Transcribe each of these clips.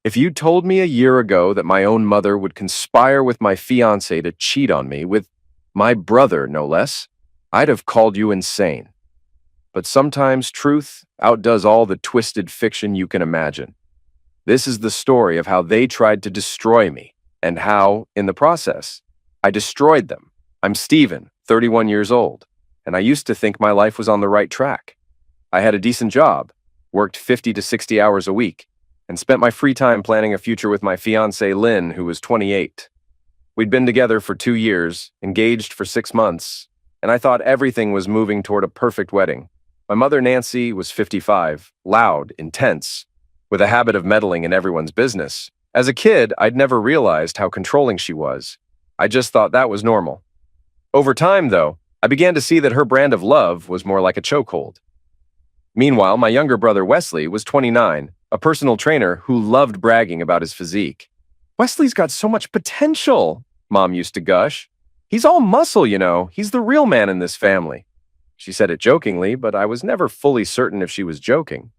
If you told me a year ago that my own mother would conspire with my fiancé to cheat on me with my brother, no less, I'd have called you insane. But sometimes truth outdoes all the twisted fiction you can imagine. This is the story of how they tried to destroy me, and how, in the process, I destroyed them. I'm Steven, 31 years old, and I used to think my life was on the right track. I had a decent job, worked 50 to 60 hours a week, and spent my free time planning a future with my fiancée Lynn, who was 28. We'd been together for 2 years, engaged for 6 months, and I thought everything was moving toward a perfect wedding. My mother, Nancy, was 55, loud, intense, with a habit of meddling in everyone's business. As a kid, I'd never realized how controlling she was. I just thought that was normal. Over time, though, I began to see that her brand of love was more like a chokehold. Meanwhile, my younger brother Wesley was 29, a personal trainer who loved bragging about his physique. "Wesley's got so much potential," Mom used to gush. "He's all muscle, you know. He's the real man in this family." She said it jokingly, but I was never fully certain if she was joking.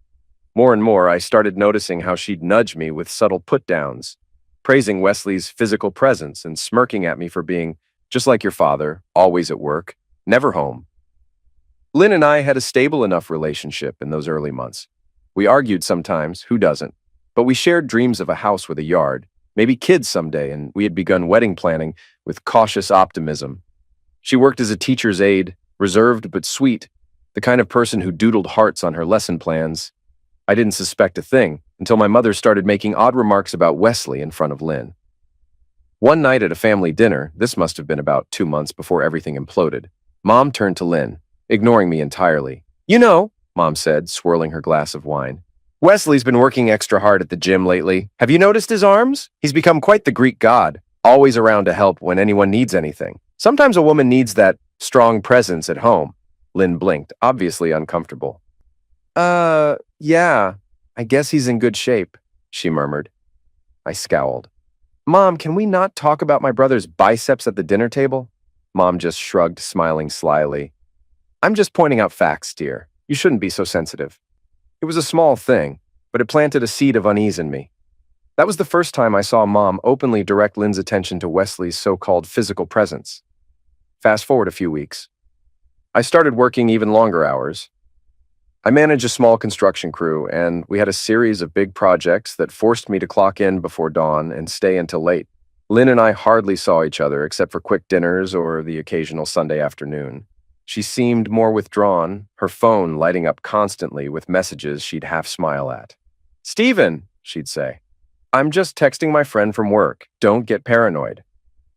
More and more, I started noticing how she'd nudge me with subtle put-downs, praising Wesley's physical presence and smirking at me for being just like your father, always at work, never home. Lynn and I had a stable enough relationship in those early months. We argued sometimes, who doesn't? But we shared dreams of a house with a yard, maybe kids someday, and we had begun wedding planning with cautious optimism. She worked as a teacher's aide, reserved but sweet, the kind of person who doodled hearts on her lesson plans. I didn't suspect a thing until my mother started making odd remarks about Wesley in front of Lynn. One night at a family dinner, this must have been about 2 months before everything imploded, Mom turned to Lynn, ignoring me entirely. "You know," Mom said, swirling her glass of wine, "Wesley's been working extra hard at the gym lately. Have you noticed his arms? He's become quite the Greek god, always around to help when anyone needs anything. Sometimes a woman needs that strong presence at home." Lynn blinked, obviously uncomfortable. Yeah, I guess he's in good shape," she murmured. I scowled. "Mom, can we not talk about my brother's biceps at the dinner table?" Mom just shrugged, smiling slyly. "I'm just pointing out facts, dear. You shouldn't be so sensitive." It was a small thing, but it planted a seed of unease in me. That was the first time I saw Mom openly direct Lynn's attention to Wesley's so-called physical presence. Fast forward a few weeks. I started working even longer hours. I managed a small construction crew, and we had a series of big projects that forced me to clock in before dawn and stay until late. Lynn and I hardly saw each other except for quick dinners or the occasional Sunday afternoon. She seemed more withdrawn, her phone lighting up constantly with messages she'd half smile at. "Steven," she'd say, "I'm just texting my friend from work. Don't get paranoid."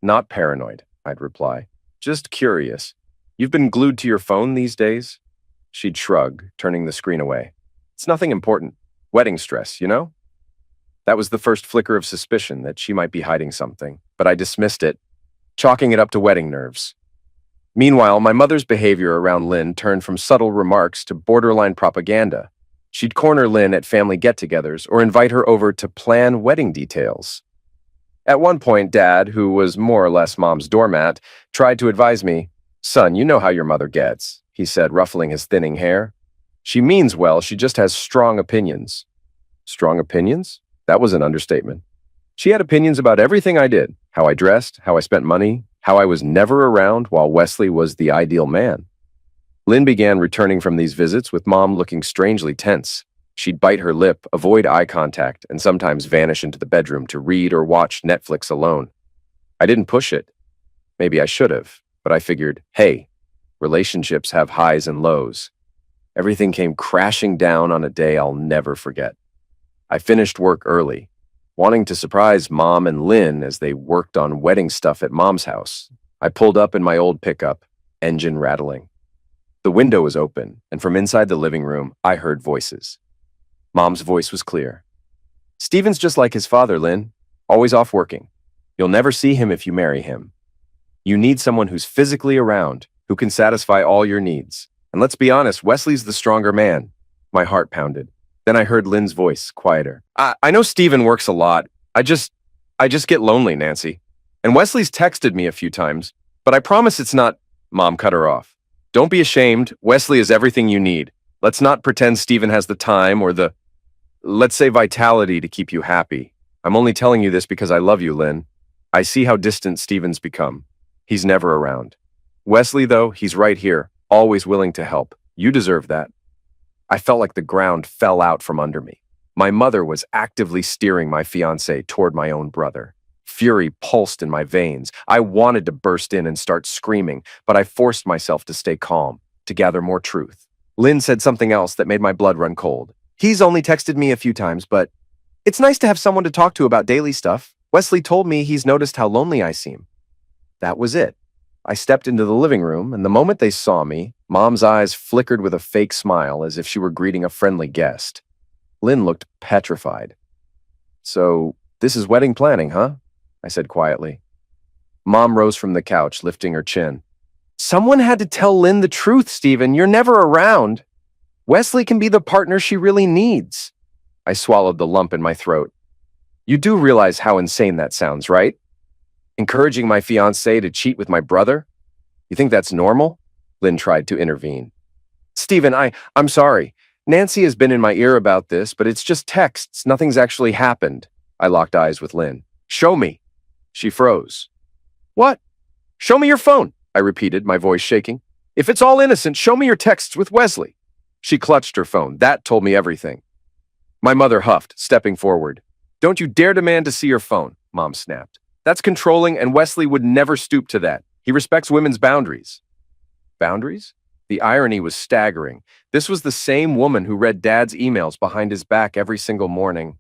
"Not paranoid," I'd reply. "Just curious. You've been glued to your phone these days?" She'd shrug, turning the screen away. "It's nothing important. Wedding stress, you know?" That was the first flicker of suspicion that she might be hiding something, but I dismissed it, chalking it up to wedding nerves. Meanwhile, my mother's behavior around Lynn turned from subtle remarks to borderline propaganda. She'd corner Lynn at family get-togethers or invite her over to plan wedding details. At one point, Dad, who was more or less Mom's doormat, tried to advise me. "Son, you know how your mother gets," he said, ruffling his thinning hair. "She means well, she just has strong opinions." Strong opinions? That was an understatement. She had opinions about everything I did, how I dressed, how I spent money, how I was never around while Wesley was the ideal man. Lynn began returning from these visits with Mom looking strangely tense. She'd bite her lip, avoid eye contact, and sometimes vanish into the bedroom to read or watch Netflix alone. I didn't push it. Maybe I should have, but I figured, hey, relationships have highs and lows. Everything came crashing down on a day I'll never forget. I finished work early, wanting to surprise Mom and Lynn as they worked on wedding stuff at Mom's house. I pulled up in my old pickup, engine rattling. The window was open, and from inside the living room, I heard voices. Mom's voice was clear. "Steven's just like his father, Lynn, always off working. You'll never see him if you marry him. You need someone who's physically around, who can satisfy all your needs. And let's be honest, Wesley's the stronger man." My heart pounded. Then I heard Lynn's voice, quieter. I know Steven works a lot. I just get lonely, Nancy. And Wesley's texted me a few times, but I promise it's not—" Mom cut her off. "Don't be ashamed. Wesley is everything you need. Let's not pretend Steven has the time or the, let's say, vitality to keep you happy." I'm only telling you this because I love you, Lynn. I see how distant Steven's become. He's never around. Wesley, though, he's right here, always willing to help. You deserve that. I felt like the ground fell out from under me. My mother was actively steering my fiancé toward my own brother. Fury pulsed in my veins. I wanted to burst in and start screaming, but I forced myself to stay calm, to gather more truth. Lynn said something else that made my blood run cold. He's only texted me a few times, but it's nice to have someone to talk to about daily stuff. Wesley told me he's noticed how lonely I seem. That was it. I stepped into the living room, and the moment they saw me, Mom's eyes flickered with a fake smile as if she were greeting a friendly guest. Lynn looked petrified. "So, this is wedding planning, huh?" I said quietly. Mom rose from the couch, lifting her chin. "Someone had to tell Lynn the truth, Stephen. You're never around. Wesley can be the partner she really needs." I swallowed the lump in my throat. You do realize how insane that sounds, right? Encouraging my fiancé to cheat with my brother? You think that's normal? Lynn tried to intervene. "Stephen, I'm sorry. Nancy has been in my ear about this, but it's just texts. Nothing's actually happened." I locked eyes with Lynn. "Show me." She froze. "What?" "Show me your phone," I repeated, my voice shaking. "If it's all innocent, show me your texts with Wesley." She clutched her phone. That told me everything. My mother huffed, stepping forward. "Don't you dare demand to see your phone," Mom snapped. "That's controlling, and Wesley would never stoop to that. He respects women's boundaries." Boundaries? The irony was staggering. This was the same woman who read Dad's emails behind his back every single morning.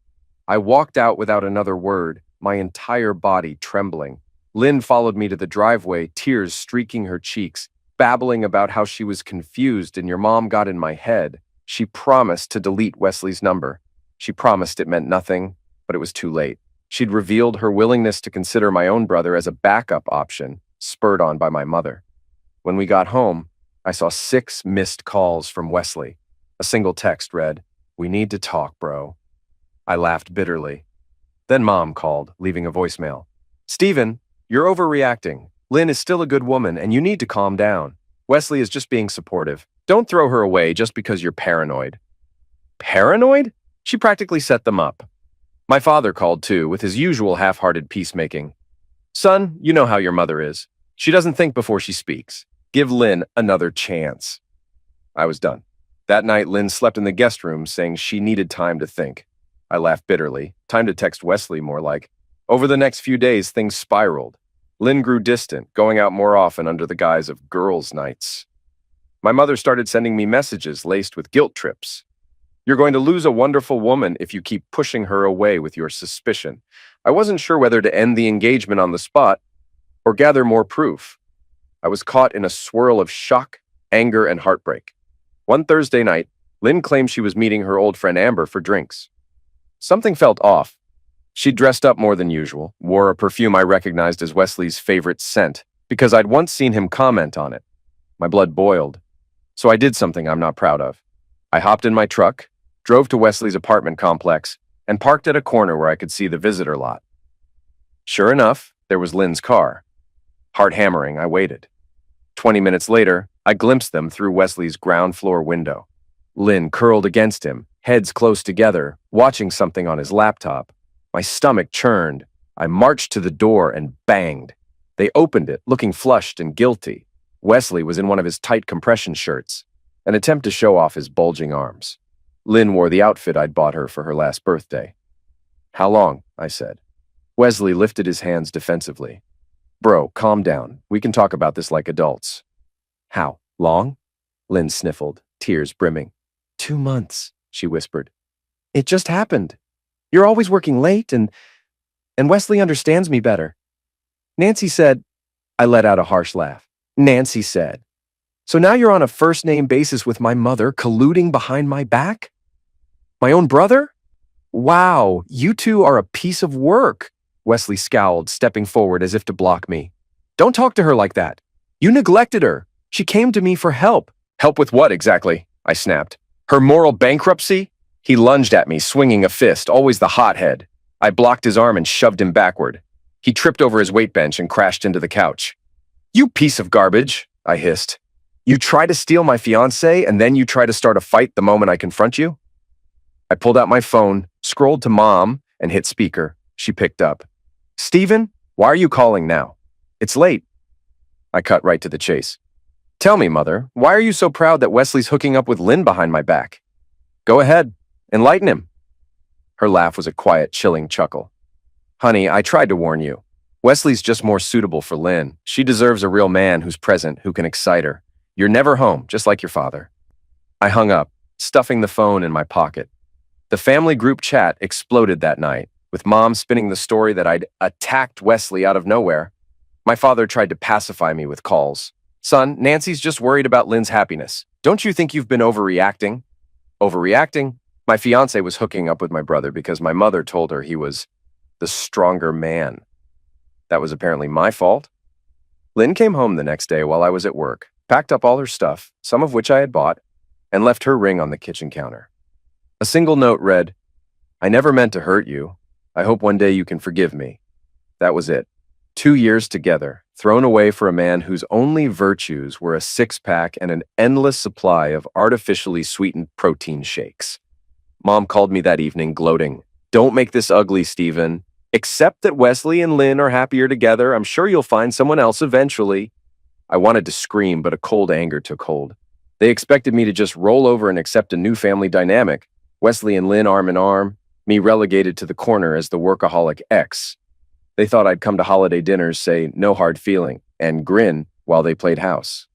I walked out without another word, my entire body trembling. Lynn followed me to the driveway, tears streaking her cheeks, babbling about how she was confused and your mom got in my head. She promised to delete Wesley's number. She promised it meant nothing, but it was too late. She'd revealed her willingness to consider my own brother as a backup option, spurred on by my mother. When we got home, I saw 6 missed calls from Wesley. A single text read, "We need to talk, bro." I laughed bitterly. Then Mom called, leaving a voicemail. "Stephen, you're overreacting. Lynn is still a good woman, and you need to calm down. Wesley is just being supportive. Don't throw her away just because you're paranoid." Paranoid? She practically set them up. My father called too, with his usual half-hearted peacemaking. "Son, you know how your mother is. She doesn't think before she speaks. Give Lynn another chance." I was done. That night, Lynn slept in the guest room, saying she needed time to think. I laughed bitterly. Time to text Wesley, more like. Over the next few days, things spiraled. Lynn grew distant, going out more often under the guise of girls' nights. My mother started sending me messages laced with guilt trips. "You're going to lose a wonderful woman if you keep pushing her away with your suspicion." I wasn't sure whether to end the engagement on the spot or gather more proof. I was caught in a swirl of shock, anger, and heartbreak. One Thursday night, Lynn claimed she was meeting her old friend Amber for drinks. Something felt off. She dressed up more than usual, wore a perfume I recognized as Wesley's favorite scent, because I'd once seen him comment on it. My blood boiled. So I did something I'm not proud of. I hopped in my truck, drove to Wesley's apartment complex, and parked at a corner where I could see the visitor lot. Sure enough, there was Lynn's car. Heart hammering, I waited. 20 minutes later, I glimpsed them through Wesley's ground floor window. Lynn curled against him, heads close together, watching something on his laptop. My stomach churned. I marched to the door and banged. They opened it, looking flushed and guilty. Wesley was in one of his tight compression shirts, an attempt to show off his bulging arms. Lynn wore the outfit I'd bought her for her last birthday. "How long?" I said. Wesley lifted his hands defensively. "Bro, calm down. We can talk about this like adults." "How long?" Lynn sniffled, tears brimming. 2 months, she whispered. "It just happened. You're always working late, and Wesley understands me better. Nancy said," I let out a harsh laugh. "Nancy said. So now you're on a first-name basis with my mother, colluding behind my back? My own brother? Wow, you two are a piece of work." Wesley scowled, stepping forward as if to block me. "Don't talk to her like that. You neglected her. She came to me for help." "Help with what exactly?" I snapped. "Her moral bankruptcy?" He lunged at me, swinging a fist, always the hothead. I blocked his arm and shoved him backward. He tripped over his weight bench and crashed into the couch. "You piece of garbage," I hissed. "You try to steal my fiancé, and then you try to start a fight the moment I confront you?" I pulled out my phone, scrolled to Mom, and hit speaker. She picked up. Stephen, why are you calling now? It's late. I cut right to the chase. Tell me, Mother, why are you so proud that Wesley's hooking up with Lynn behind my back? Go ahead. Enlighten him. Her laugh was a quiet, chilling chuckle. Honey, I tried to warn you. Wesley's just more suitable for Lynn. She deserves a real man who's present, who can excite her. You're never home, just like your father. I hung up, stuffing the phone in my pocket. The family group chat exploded that night, with Mom spinning the story that I'd attacked Wesley out of nowhere. My father tried to pacify me with calls. Son, Nancy's just worried about Lynn's happiness. Don't you think you've been overreacting? Overreacting? My fiancé was hooking up with my brother because my mother told her he was the stronger man. That was apparently my fault. Lynn came home the next day while I was at work, packed up all her stuff, some of which I had bought, and left her ring on the kitchen counter. A single note read, I never meant to hurt you. I hope one day you can forgive me. That was it. 2 years together, thrown away for a man whose only virtues were a six-pack and an endless supply of artificially sweetened protein shakes. Mom called me that evening, gloating. Don't make this ugly, Stephen. Accept that Wesley and Lynn are happier together. I'm sure you'll find someone else eventually. I wanted to scream, but a cold anger took hold. They expected me to just roll over and accept a new family dynamic. Wesley and Lynn arm in arm, me relegated to the corner as the workaholic ex. They thought I'd come to holiday dinners, say no hard feeling, and grin while they played house.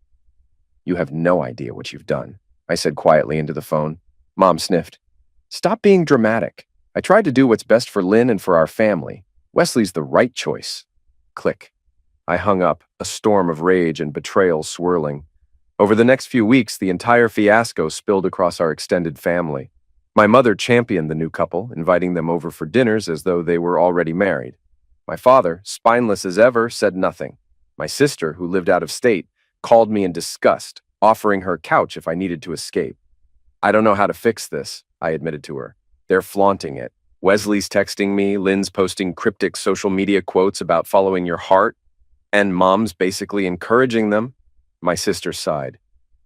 You have no idea what you've done, I said quietly into the phone. Mom sniffed. Stop being dramatic. I tried to do what's best for Lynn and for our family. Wesley's the right choice. Click. I hung up, a storm of rage and betrayal swirling. Over the next few weeks, the entire fiasco spilled across our extended family. My mother championed the new couple, inviting them over for dinners as though they were already married. My father, spineless as ever, said nothing. My sister, who lived out of state, called me in disgust, offering her couch if I needed to escape. I don't know how to fix this, I admitted to her. They're flaunting it. Wesley's texting me, Lynn's posting cryptic social media quotes about following your heart, and Mom's basically encouraging them. My sister sighed.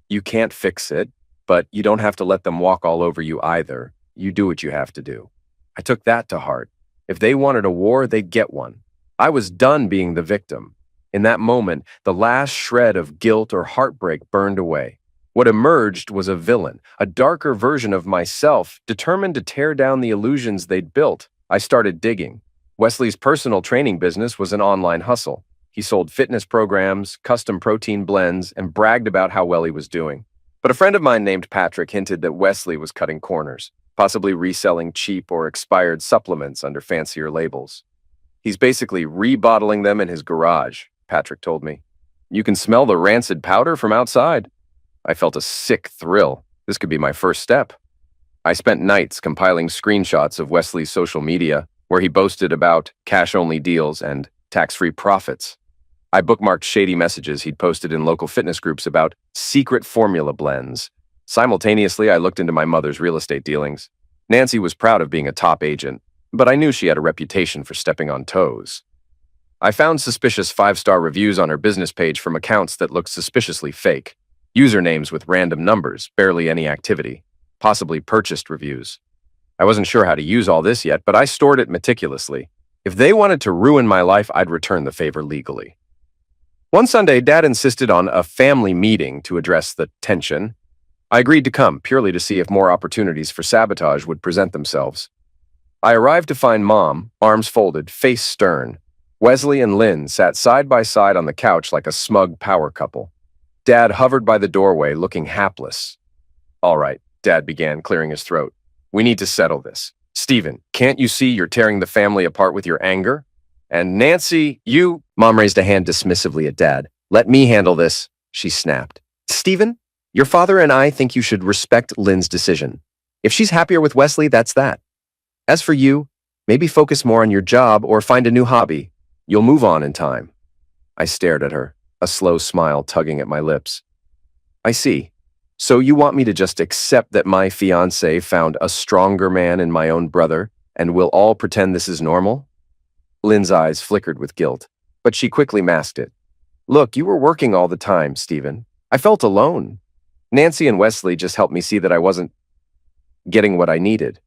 You can't fix it, but you don't have to let them walk all over you either. You do what you have to do. I took that to heart. If they wanted a war, they'd get one. I was done being the victim. In that moment, the last shred of guilt or heartbreak burned away. What emerged was a villain, a darker version of myself, determined to tear down the illusions they'd built. I started digging. Wesley's personal training business was an online hustle. He sold fitness programs, custom protein blends, and bragged about how well he was doing. But a friend of mine named Patrick hinted that Wesley was cutting corners, possibly reselling cheap or expired supplements under fancier labels. He's basically rebottling them in his garage, Patrick told me. You can smell the rancid powder from outside. I felt a sick thrill. This could be my first step. I spent nights compiling screenshots of Wesley's social media, where he boasted about cash-only deals and tax-free profits. I bookmarked shady messages he'd posted in local fitness groups about secret formula blends. Simultaneously, I looked into my mother's real estate dealings. Nancy was proud of being a top agent, but I knew she had a reputation for stepping on toes. I found suspicious 5-star reviews on her business page from accounts that looked suspiciously fake. Usernames with random numbers, barely any activity, possibly purchased reviews. I wasn't sure how to use all this yet, but I stored it meticulously. If they wanted to ruin my life, I'd return the favor legally. One Sunday, Dad insisted on a family meeting to address the tension. I agreed to come, purely to see if more opportunities for sabotage would present themselves. I arrived to find Mom, arms folded, face stern. Wesley and Lynn sat side by side on the couch like a smug power couple. Dad hovered by the doorway, looking hapless. All right, Dad began, clearing his throat. We need to settle this. Stephen, can't you see you're tearing the family apart with your anger? And Nancy, you... Mom raised a hand dismissively at Dad. Let me handle this, she snapped. Stephen, your father and I think you should respect Lynn's decision. If she's happier with Wesley, that's that. As for you, maybe focus more on your job or find a new hobby. You'll move on in time. I stared at her, a slow smile tugging at my lips. I see. So you want me to just accept that my fiancé found a stronger man in my own brother, and we'll all pretend this is normal? Lynn's eyes flickered with guilt, but she quickly masked it. Look, you were working all the time, Stephen. I felt alone. Nancy and Wesley just helped me see that I wasn't getting what I needed.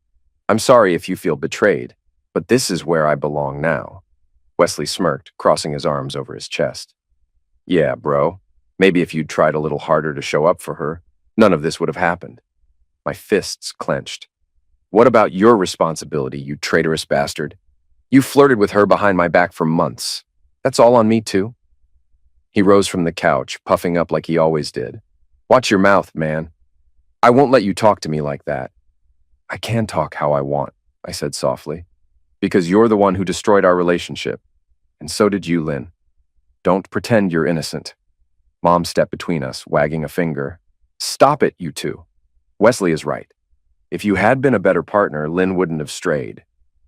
I'm sorry if you feel betrayed. But this is where I belong now. Wesley smirked, crossing his arms over his chest. Yeah, bro. Maybe if you'd tried a little harder to show up for her, none of this would have happened. My fists clenched. What about your responsibility, you traitorous bastard? You flirted with her behind my back for months. That's all on me, too. He rose from the couch, puffing up like he always did. Watch your mouth, man. I won't let you talk to me like that. I can talk how I want, I said softly. Because you're the one who destroyed our relationship. And so did you, Lynn. Don't pretend you're innocent. Mom stepped between us, wagging a finger. Stop it, you two. Wesley is right. If you had been a better partner, Lynn wouldn't have strayed.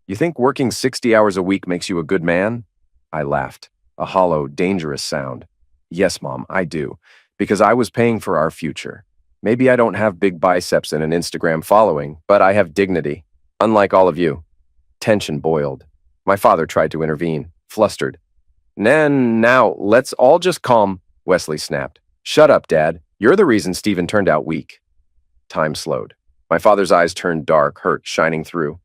You think working 60 hours a week makes you a good man? I laughed, a hollow, dangerous sound. Yes, Mom, I do. Because I was paying for our future. Maybe I don't have big biceps and an Instagram following, but I have dignity. Unlike all of you. Tension boiled. My father tried to intervene, flustered. Now, let's all just calm, Wesley snapped. Shut up, Dad. You're the reason Stephen turned out weak. Time slowed. My father's eyes turned dark, hurt shining through.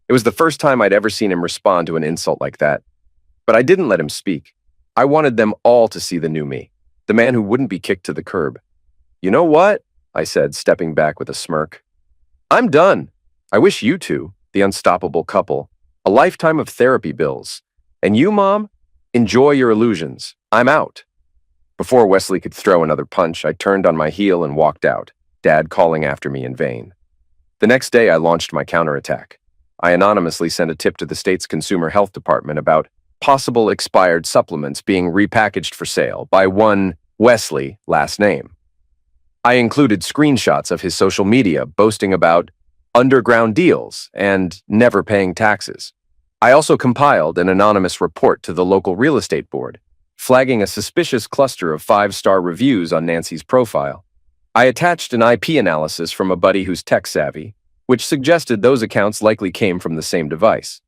It was the first time I'd ever seen him respond to an insult like that. But I didn't let him speak. I wanted them all to see the new me, the man who wouldn't be kicked to the curb. You know what? I said, stepping back with a smirk. I'm done. I wish you two, the unstoppable couple, a lifetime of therapy bills. And you, Mom, enjoy your illusions. I'm out. Before Wesley could throw another punch, I turned on my heel and walked out, Dad calling after me in vain. The next day, I launched my counterattack. I anonymously sent a tip to the state's Consumer Health Department about possible expired supplements being repackaged for sale by one Wesley last name. I included screenshots of his social media boasting about underground deals and never paying taxes. I also compiled an anonymous report to the local real estate board, flagging a suspicious cluster of 5-star reviews on Nancy's profile. I attached an IP analysis from a buddy who's tech-savvy, which suggested those accounts likely came from the same device.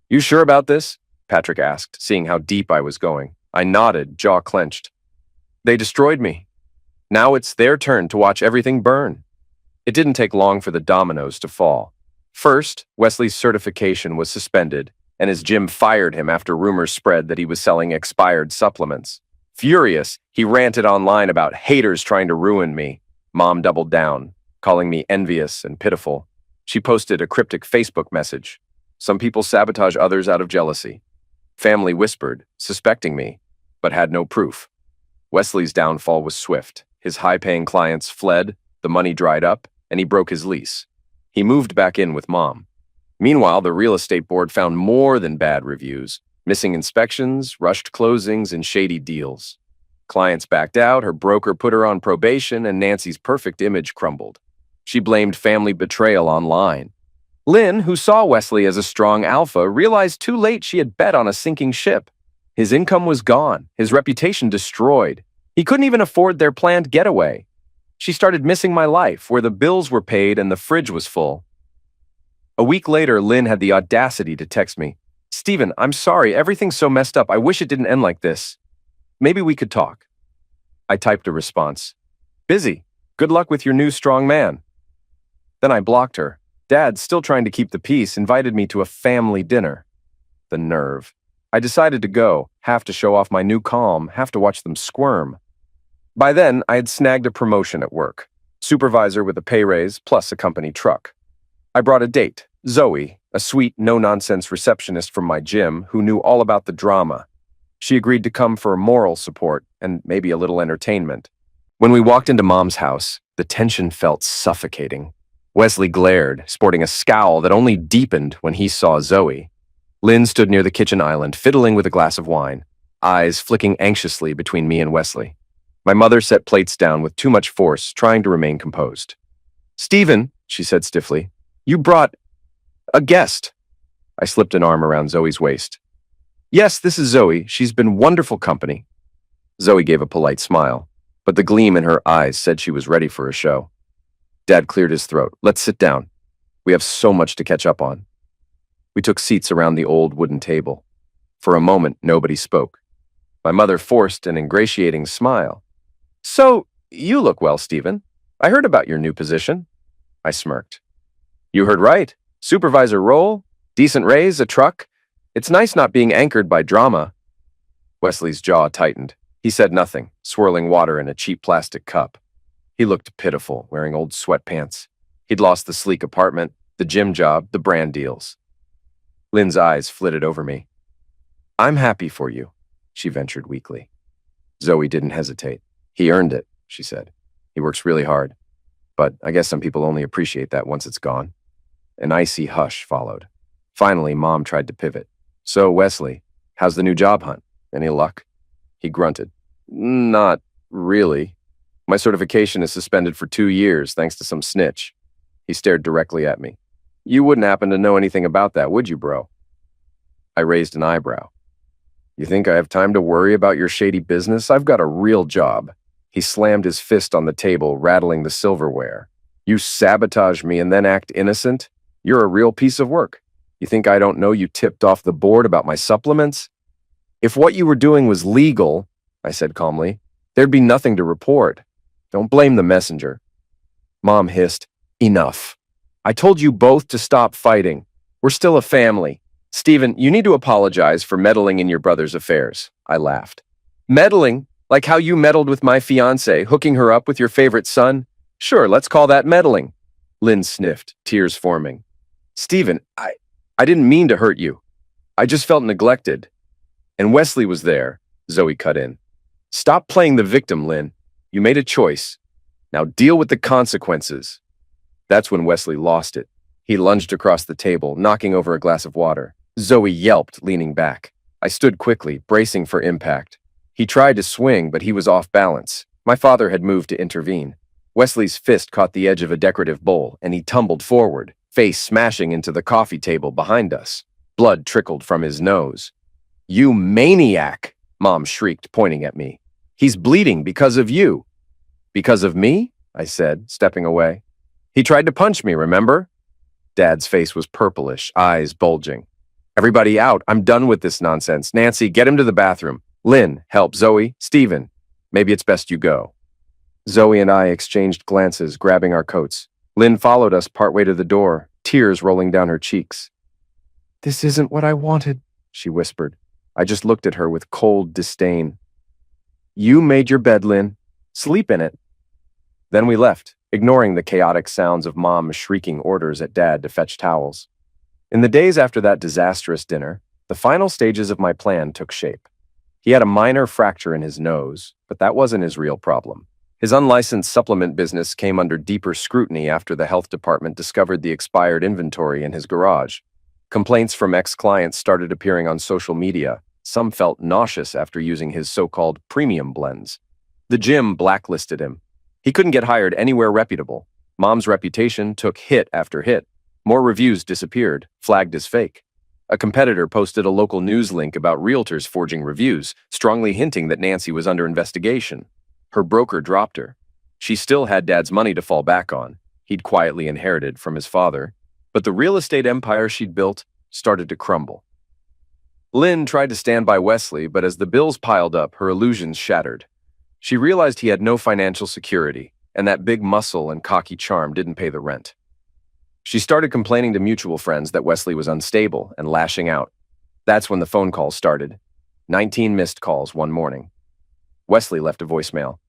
You sure about this? Patrick asked, seeing how deep I was going. I nodded, jaw clenched. They destroyed me. Now it's their turn to watch everything burn. It didn't take long for the dominoes to fall. First, Wesley's certification was suspended, and his gym fired him after rumors spread that he was selling expired supplements. Furious, he ranted online about haters trying to ruin me. Mom doubled down, calling me envious and pitiful. She posted a cryptic Facebook message. Some people sabotage others out of jealousy. Family whispered, suspecting me, but had no proof. Wesley's downfall was swift. His high-paying clients fled, the money dried up, and he broke his lease. He moved back in with Mom. Meanwhile, the real estate board found more than bad reviews, missing inspections, rushed closings, and shady deals. Clients backed out, her broker put her on probation, and Nancy's perfect image crumbled. She blamed family betrayal online. Lynn, who saw Wesley as a strong alpha, realized too late she had bet on a sinking ship. His income was gone, his reputation destroyed. He couldn't even afford their planned getaway. She started missing my life, where the bills were paid and the fridge was full. A week later, Lynn had the audacity to text me. Stephen, I'm sorry, everything's so messed up. I wish it didn't end like this. Maybe we could talk. I typed a response. Busy. Good luck with your new strong man. Then I blocked her. Dad, still trying to keep the peace, invited me to a family dinner. The nerve. I decided to go, half to show off my new calm, half to watch them squirm. By then, I had snagged a promotion at work. Supervisor with a pay raise plus a company truck. I brought a date, Zoe, a sweet, no-nonsense receptionist from my gym who knew all about the drama. She agreed to come for moral support and maybe a little entertainment. When we walked into Mom's house, the tension felt suffocating. Wesley glared, sporting a scowl that only deepened when he saw Zoe. Lynn stood near the kitchen island, fiddling with a glass of wine, eyes flicking anxiously between me and Wesley. My mother set plates down with too much force, trying to remain composed. Stephen, she said stiffly, you brought a guest. I slipped an arm around Zoe's waist. Yes, this is Zoe. She's been wonderful company. Zoe gave a polite smile, but the gleam in her eyes said she was ready for a show. Dad cleared his throat. Let's sit down. We have so much to catch up on. We took seats around the old wooden table. For a moment, nobody spoke. My mother forced an ingratiating smile. So, you look well, Stephen. I heard about your new position. I smirked. You heard right. Supervisor role? Decent raise, a truck? It's nice not being anchored by drama. Wesley's jaw tightened. He said nothing, swirling water in a cheap plastic cup. He looked pitiful, wearing old sweatpants. He'd lost the sleek apartment, the gym job, the brand deals. Lynn's eyes flitted over me. I'm happy for you, she ventured weakly. Zoe didn't hesitate. He earned it, she said. He works really hard. But I guess some people only appreciate that once it's gone. An icy hush followed. Finally, Mom tried to pivot. So, Wesley, how's the new job hunt? Any luck? He grunted. Not really. My certification is suspended for 2 years thanks to some snitch. He stared directly at me. You wouldn't happen to know anything about that, would you, bro? I raised an eyebrow. You think I have time to worry about your shady business? I've got a real job. He slammed his fist on the table, rattling the silverware. You sabotage me and then act innocent? You're a real piece of work. You think I don't know you tipped off the board about my supplements? If what you were doing was legal, I said calmly, there'd be nothing to report. Don't blame the messenger. Mom hissed, Enough. I told you both to stop fighting. We're still a family. Stephen, you need to apologize for meddling in your brother's affairs. I laughed. Meddling? Like how you meddled with my fiancée, hooking her up with your favorite son? Sure, let's call that meddling. Lynn sniffed, tears forming. Stephen, I didn't mean to hurt you. I just felt neglected. And Wesley was there, Zoe cut in. Stop playing the victim, Lynn. You made a choice. Now deal with the consequences. That's when Wesley lost it. He lunged across the table, knocking over a glass of water. Zoe yelped, leaning back. I stood quickly, bracing for impact. He tried to swing, but he was off balance. My father had moved to intervene. Wesley's fist caught the edge of a decorative bowl, and he tumbled forward, face smashing into the coffee table behind us. Blood trickled from his nose. You maniac, Mom shrieked, pointing at me. He's bleeding because of you. Because of me? I said, stepping away. He tried to punch me, remember? Dad's face was purplish, eyes bulging. Everybody out. I'm done with this nonsense. Nancy, get him to the bathroom. Lynn, help Zoe. Stephen, maybe it's best you go. Zoe and I exchanged glances, grabbing our coats. Lynn followed us partway to the door, tears rolling down her cheeks. This isn't what I wanted, she whispered. I just looked at her with cold disdain. You made your bed, Lynn. Sleep in it. Then we left, ignoring the chaotic sounds of Mom shrieking orders at Dad to fetch towels. In the days after that disastrous dinner, the final stages of my plan took shape. He had a minor fracture in his nose, but that wasn't his real problem. His unlicensed supplement business came under deeper scrutiny after the health department discovered the expired inventory in his garage. Complaints from ex-clients started appearing on social media. Some felt nauseous after using his so-called premium blends. The gym blacklisted him. He couldn't get hired anywhere reputable. Mom's reputation took hit after hit. More reviews disappeared, flagged as fake. A competitor posted a local news link about realtors forging reviews, strongly hinting that Nancy was under investigation. Her broker dropped her. She still had Dad's money to fall back on. He'd quietly inherited from his father. But the real estate empire she'd built started to crumble. Lynn tried to stand by Wesley, but as the bills piled up, her illusions shattered. She realized he had no financial security, and that big muscle and cocky charm didn't pay the rent. She started complaining to mutual friends that Wesley was unstable and lashing out. That's when the phone calls started. 19 missed calls one morning. Wesley left a voicemail.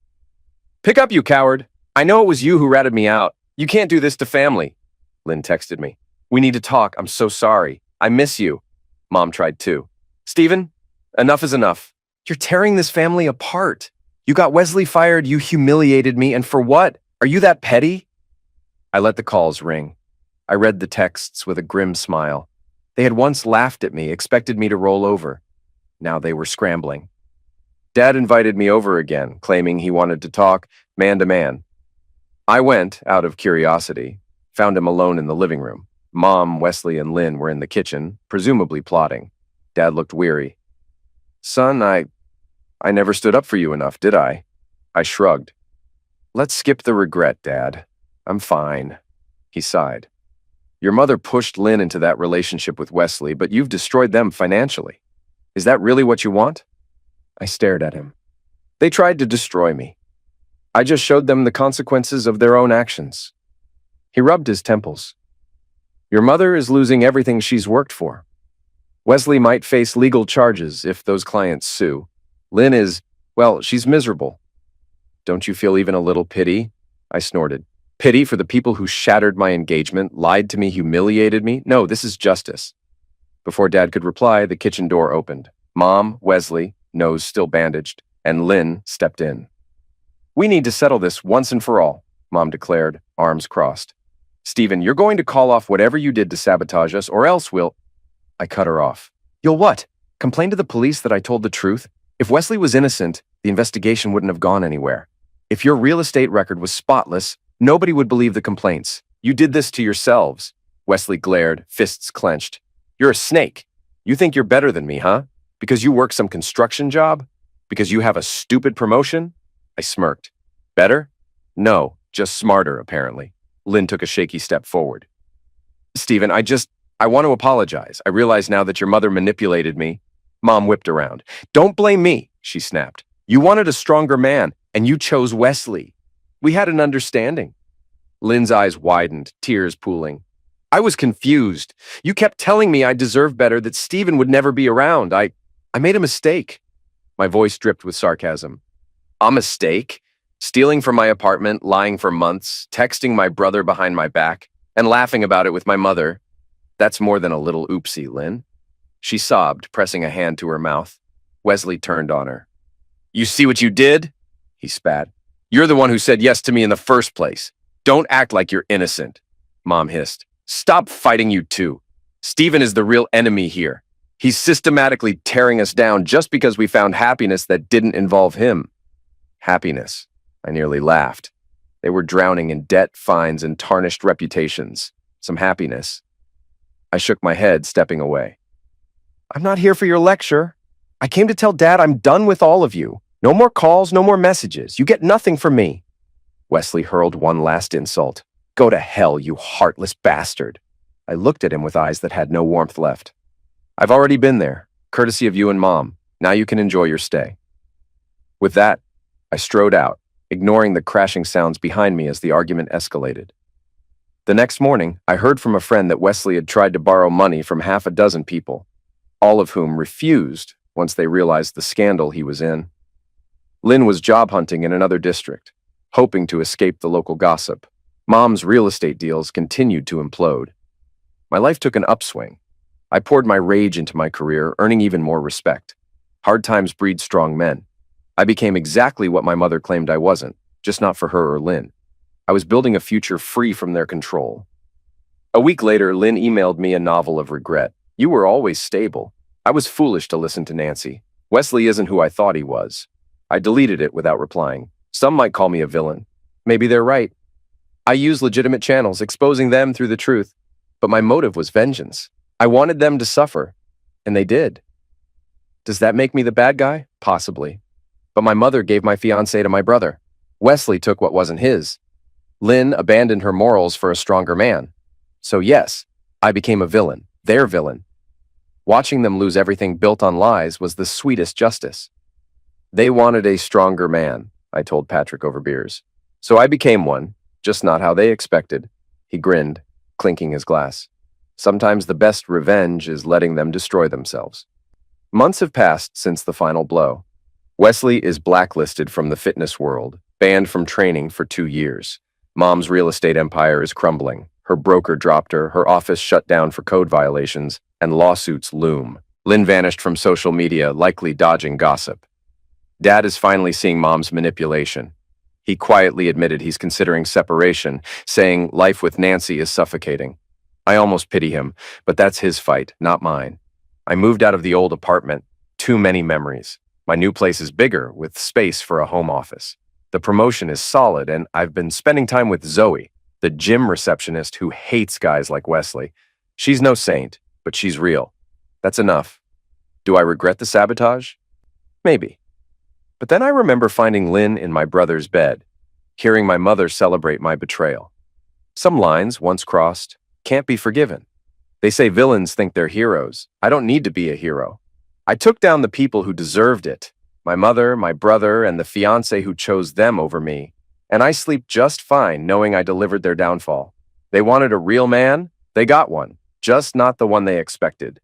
Pick up, you coward. I know it was you who ratted me out. You can't do this to family. Lynn texted me. We need to talk. I'm so sorry. I miss you. Mom tried too. Stephen, enough is enough. You're tearing this family apart. You got Wesley fired, you humiliated me, and for what? Are you that petty? I let the calls ring. I read the texts with a grim smile. They had once laughed at me, expected me to roll over. Now they were scrambling. Dad invited me over again, claiming he wanted to talk man to man. I went, out of curiosity, found him alone in the living room. Mom, Wesley, and Lynn were in the kitchen, presumably plotting. Dad looked weary. Son, I never stood up for you enough, did I? I shrugged. Let's skip the regret, Dad. I'm fine. He sighed. Your mother pushed Lynn into that relationship with Wesley, but you've destroyed them financially. Is that really what you want? I stared at him. They tried to destroy me. I just showed them the consequences of their own actions. He rubbed his temples. Your mother is losing everything she's worked for. Wesley might face legal charges if those clients sue. Lynn is, well, she's miserable. Don't you feel even a little pity? I snorted. Pity for the people who shattered my engagement, lied to me, humiliated me? No, this is justice. Before Dad could reply, the kitchen door opened. Mom, Wesley, nose still bandaged, and Lynn stepped in. We need to settle this once and for all, Mom declared, arms crossed. Stephen, you're going to call off whatever you did to sabotage us, or else we'll... I cut her off. You'll what? Complain to the police that I told the truth? If Wesley was innocent, the investigation wouldn't have gone anywhere. If your real estate record was spotless, nobody would believe the complaints. You did this to yourselves. Wesley glared, fists clenched. You're a snake. You think you're better than me, huh? Because you work some construction job? Because you have a stupid promotion? I smirked. Better? No, just smarter, apparently. Lynn took a shaky step forward. Stephen, I want to apologize. I realize now that your mother manipulated me. Mom whipped around. Don't blame me, she snapped. You wanted a stronger man, and you chose Wesley. We had an understanding. Lynn's eyes widened, tears pooling. I was confused. You kept telling me I deserved better, that Stephen would never be around. I made a mistake. My voice dripped with sarcasm. A mistake? Stealing from my apartment, lying for months, texting my brother behind my back, and laughing about it with my mother. That's more than a little oopsie, Lynn. She sobbed, pressing a hand to her mouth. Wesley turned on her. You see what you did? He spat. You're the one who said yes to me in the first place. Don't act like you're innocent. Mom hissed. Stop fighting, you two. Stephen is the real enemy here. He's systematically tearing us down just because we found happiness that didn't involve him. Happiness. I nearly laughed. They were drowning in debt, fines, and tarnished reputations. Some happiness. I shook my head, stepping away. I'm not here for your lecture. I came to tell Dad I'm done with all of you. No more calls, no more messages. You get nothing from me. Wesley hurled one last insult. Go to hell, you heartless bastard. I looked at him with eyes that had no warmth left. I've already been there, courtesy of you and Mom. Now you can enjoy your stay. With that, I strode out, ignoring the crashing sounds behind me as the argument escalated. The next morning, I heard from a friend that Wesley had tried to borrow money from half a dozen people, all of whom refused once they realized the scandal he was in. Lynn was job hunting in another district, hoping to escape the local gossip. Mom's real estate deals continued to implode. My life took an upswing. I poured my rage into my career, earning even more respect. Hard times breed strong men. I became exactly what my mother claimed I wasn't, just not for her or Lynn. I was building a future free from their control. A week later, Lynn emailed me a novel of regret. You were always stable. I was foolish to listen to Nancy. Wesley isn't who I thought he was. I deleted it without replying. Some might call me a villain. Maybe they're right. I used legitimate channels, exposing them through the truth. But my motive was vengeance. I wanted them to suffer, and they did. Does that make me the bad guy? Possibly. But my mother gave my fiancé to my brother. Wesley took what wasn't his. Lynn abandoned her morals for a stronger man. So yes, I became a villain, their villain. Watching them lose everything built on lies was the sweetest justice. They wanted a stronger man, I told Patrick over beers. So I became one, just not how they expected. He grinned, clinking his glass. Sometimes the best revenge is letting them destroy themselves. Months have passed since the final blow. Wesley is blacklisted from the fitness world, banned from training for 2 years. Mom's real estate empire is crumbling. Her broker dropped her, her office shut down for code violations, and lawsuits loom. Lynn vanished from social media, likely dodging gossip. Dad is finally seeing Mom's manipulation. He quietly admitted he's considering separation, saying life with Nancy is suffocating. I almost pity him, but that's his fight, not mine. I moved out of the old apartment. Too many memories. My new place is bigger, with space for a home office. The promotion is solid, and I've been spending time with Zoe, the gym receptionist who hates guys like Wesley. She's no saint, but she's real. That's enough. Do I regret the sabotage? Maybe. But then I remember finding Lynn in my brother's bed, hearing my mother celebrate my betrayal. Some lines, once crossed, can't be forgiven. They say villains think they're heroes. I don't need to be a hero. I took down the people who deserved it. My mother, my brother, and the fiancé who chose them over me. And I sleep just fine knowing I delivered their downfall. They wanted a real man. They got one, just not the one they expected.